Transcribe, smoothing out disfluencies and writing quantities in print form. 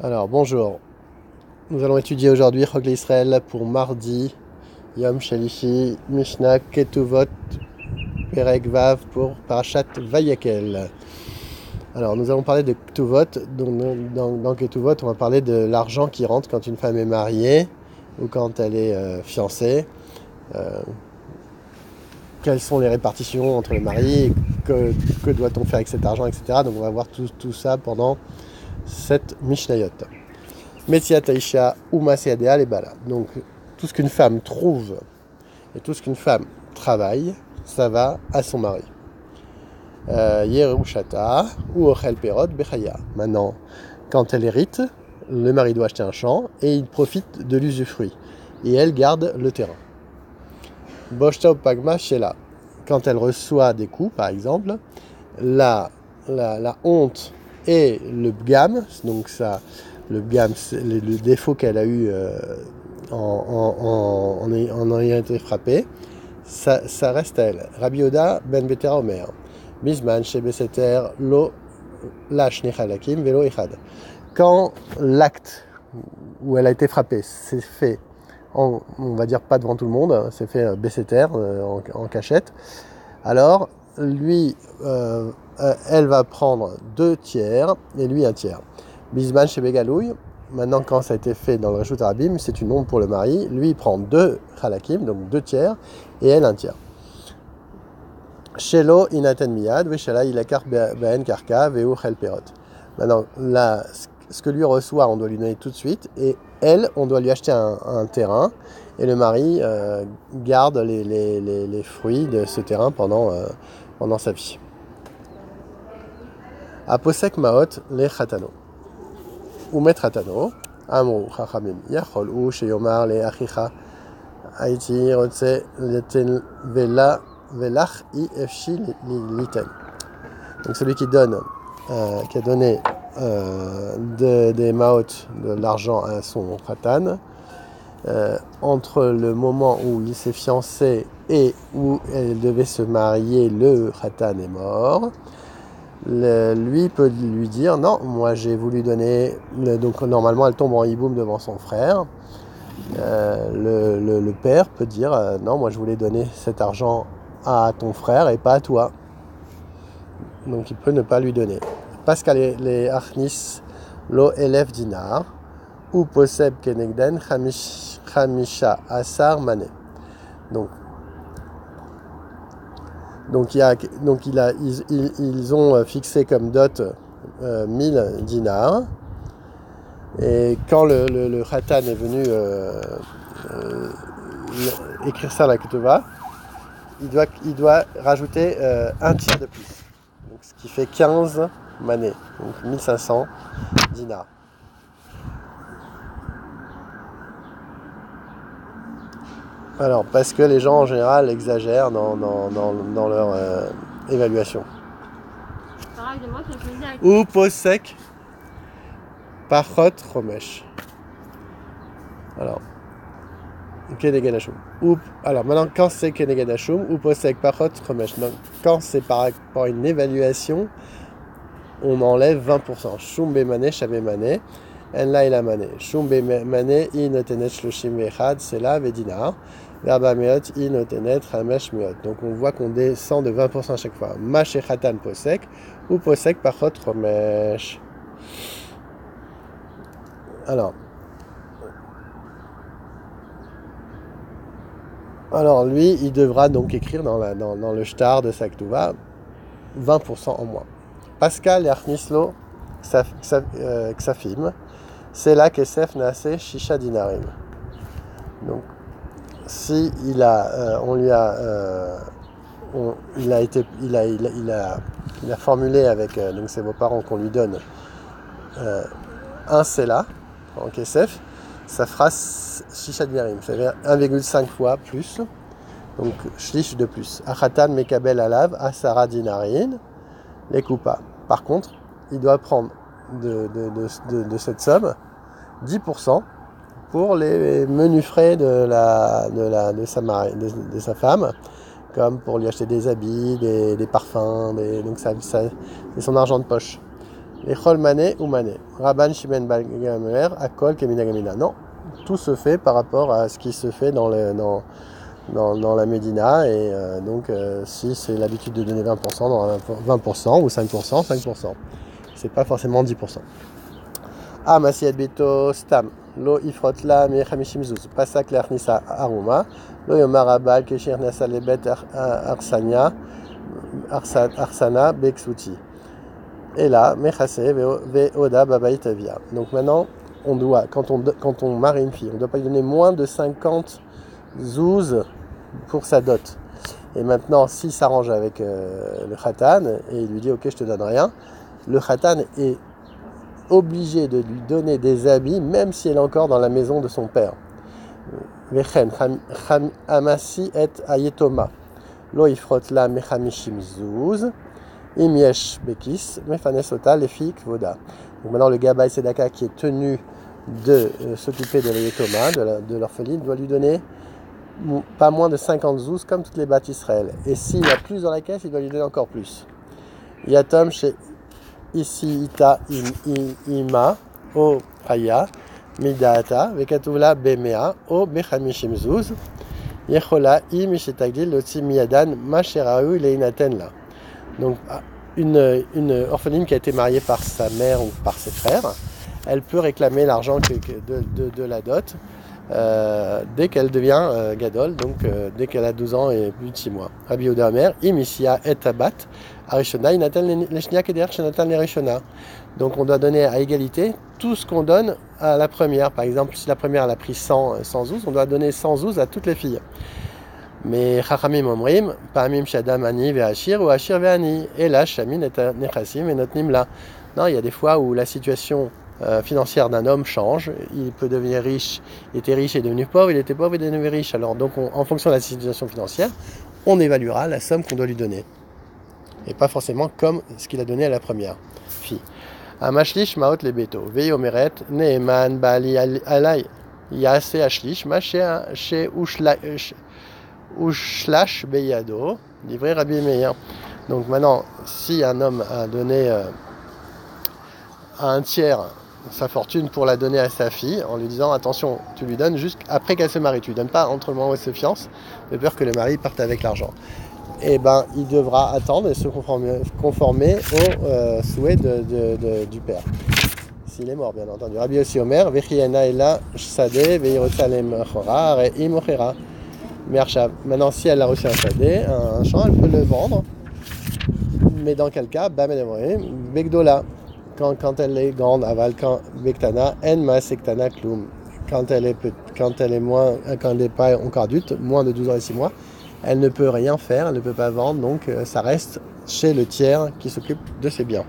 Alors bonjour, nous allons étudier aujourd'hui Chok Israël pour mardi, Yom Shalishi, Mishnah, Ketuvot, Perek Vav pour Parashat Vayakel. Alors nous allons parler de Ketuvot, donc dans Ketuvot on va parler de l'argent qui rentre quand une femme est mariée ou quand elle est fiancée. Quelles sont les répartitions entre les maris, que doit-on faire avec cet argent, etc. Donc on va voir tout ça pendant cette Mishnayot. Metiat Aisha ou Maseadea les Bala. Donc tout ce qu'une femme trouve et tout ce qu'une femme travaille, ça va à son mari. Yerushata ou Ochel Perot Bechaya. Maintenant, quand elle hérite, le mari doit acheter un champ et il profite de l'usufruit. Et elle garde le terrain. Boshta ou Pagma Shela. Quand elle reçoit des coups, par exemple, la honte et le bgam, donc ça, le bgam, c'est le défaut qu'elle a eu en ayant été frappée, ça reste à elle. Rabbi Oda ben Betera Omer, Bisman chez Beseter lo lach nechalakim velo echad. Quand l'acte où elle a été frappée s'est fait, on va dire pas devant tout le monde, c'est fait Beseter en cachette, alors lui, elle va prendre 2 tiers et lui 1 tiers. Bisman chez Begalouille. Maintenant, quand ça a été fait dans le Reshut Arabim, c'est une honte pour le mari. Lui, il prend 2 halakim, donc 2 tiers, et elle 1 tiers. Shelo inaten miyad, veshela ilakar ben karka, veu chel perot. Maintenant, là, ce que lui reçoit, on doit lui donner tout de suite, et elle, on doit lui acheter un terrain, et le mari garde les fruits de ce terrain pendant sa vie. Aposek maot le chatano. Umet chatano. Amru chachamim. Yachol u sheyomar le achicha. Haiti rotse leten velach i efshi liten. Donc celui qui donne, qui a donné des maot, de l'argent à son khatan, entre le moment où il s'est fiancé et où elle devait se marier, le khatan est mort. Lui peut lui dire non, moi j'ai voulu donner, donc normalement elle tombe en hiboum devant son frère. Le père peut dire non, moi je voulais donner cet argent à ton frère et pas à toi, donc il peut ne pas lui donner. Parce qu'à les achnis lo elef dinar ou poseb kenegden chamisha asar mané. Ils ont fixé comme dot 1000 dinars. Et quand le khatan est venu écrire ça à la ketova, il doit rajouter 1 tiers de plus. Donc, ce qui fait 15 manées, donc 1500 dinars. Alors, parce que les gens en général exagèrent dans leur évaluation. Ou posek pachot chomesh. Alors, keneged hashum. Alors maintenant, quand c'est keneged hashum, ou posek pachot chomesh. Donc, quand c'est par rapport à une évaluation, on enlève 20%. Shum bemane shabemane. En la ila mane. Shum bemane i notenet shloshim vechad sela vedinar. Verba meot i notenet hamesh meot. Donc on voit qu'on descend de 20% à chaque fois. Mache khatan posek ou posek pachot chomesh. Alors lui, il devra donc écrire dans le shtar de sa ketouva 20% en moins. Pascal et Arnislo Ksafim, c'est là que Sef Nase Shisha Dinarim. Donc, si il a, il a formulé avec donc ses beaux-parents qu'on lui donne un Sela en Kesef, ça fera Shisha Dinarim, c'est-à-dire 1,5 fois plus, donc Shlish de plus. Achatan Mekabel Alav Asara Dinarin, les coupas. Par contre, il doit prendre de cette somme 10% pour les menus frais de sa femme, comme pour lui acheter des habits, des parfums, donc ça, c'est son argent de poche. Les chol mané ou mané. Rabban Shimen Bagamer, Akol Keminagamina. Non, tout se fait par rapport à ce qui se fait dans la Médina. Et donc, si c'est l'habitude de donner 20%, dans 20% ou 5%, 5%. C'est pas forcément 10%. Ah, Masiat Beto Stam. Lo Ifrot La Mechamishim Zuz. Pasak Lerchnisa Aruma. Lo Yomar Abal Keshir Nasa Lebet Arsana Beksuti. Et là, Mechase Veoda Babaït Avia. Donc maintenant, on doit, quand on marie une fille, on ne doit pas lui donner moins de 50 zouz pour sa dot. Et maintenant, s'il s'arrange avec le khatan et il lui dit ok, je te donne rien, le khatan est obligé de lui donner des habits, même si elle est encore dans la maison de son père. Vechen Amasi et Ayetoma. Lo Ifrot La Mechamishim Zouz. Imiesh Bekis, Mefanesota, les filles Kvoda. Donc maintenant, le Gabay Sedaka qui est tenu de s'occuper de l'Ayetoma, de l'orpheline, doit lui donner pas moins de 50 zouz comme toutes les bâtes Israël. Et s'il y a plus dans la caisse, il doit lui donner encore plus. Yatom chez ici Ita Ima, O Haya, Midata, Vekatuvla Bemea, O Bechamishim zouz, Yechola Imishetagdil, Lotsi Miyadan, Macherahu, Leinaten la. Donc, une orpheline qui a été mariée par sa mère ou par ses frères, elle peut réclamer l'argent de la dot dès qu'elle devient gadol, donc dès qu'elle a 12 ans et plus de 6 mois. Rabbi Yehuda Omer, Imisia et Tabat, Arishona, Inatan Leshnia Keder, Shenatan Lerishona. Donc, on doit donner à égalité tout ce qu'on donne à la première. Par exemple, si la première elle a pris 100 zouz, on doit donner 100 zouz à toutes les filles. Mais Chachamim Omrim, Pamim Shadam Ani Ve'ashir ou Ashir Ve'ani. Et là, Shamin et Nechassim et Notnim là. Non, il y a des fois où la situation financière d'un homme change. Il peut devenir riche, il était riche et est devenu pauvre, il était pauvre et est devenu riche. Alors, donc, en fonction de la situation financière, on évaluera la somme qu'on doit lui donner. Et pas forcément comme ce qu'il a donné à la première fille. Amashlish Maot Lebeto. Ve'omeret Neeman Bali Alay. Yase Ashlish, Maché Ushlash Beyado, livré Rabbi Meir. Donc maintenant, si un homme a donné à un tiers sa fortune pour la donner à sa fille, en lui disant attention, tu lui donnes juste après qu'elle se marie, tu lui donnes pas entre le moment où elle se fiance, de peur que le mari parte avec l'argent. Et ben, il devra attendre et se conformer au souhait du père. S'il est mort, bien entendu. Rabbi Yossi Omer, Vechiena Ela Sade, Veirotsalem Chora, Imochera. Maintenant, si elle a reçu un sadé, un champ, elle peut le vendre. Mais dans quel cas, Begdola, quand elle est grande, aval, quand Bektana, En Maasektana Klum. Quand elle est moins, quand elle n'est pas encore adulte, moins de 12 ans et 6 mois, elle ne peut rien faire, elle ne peut pas vendre, donc ça reste chez le tiers qui s'occupe de ses biens.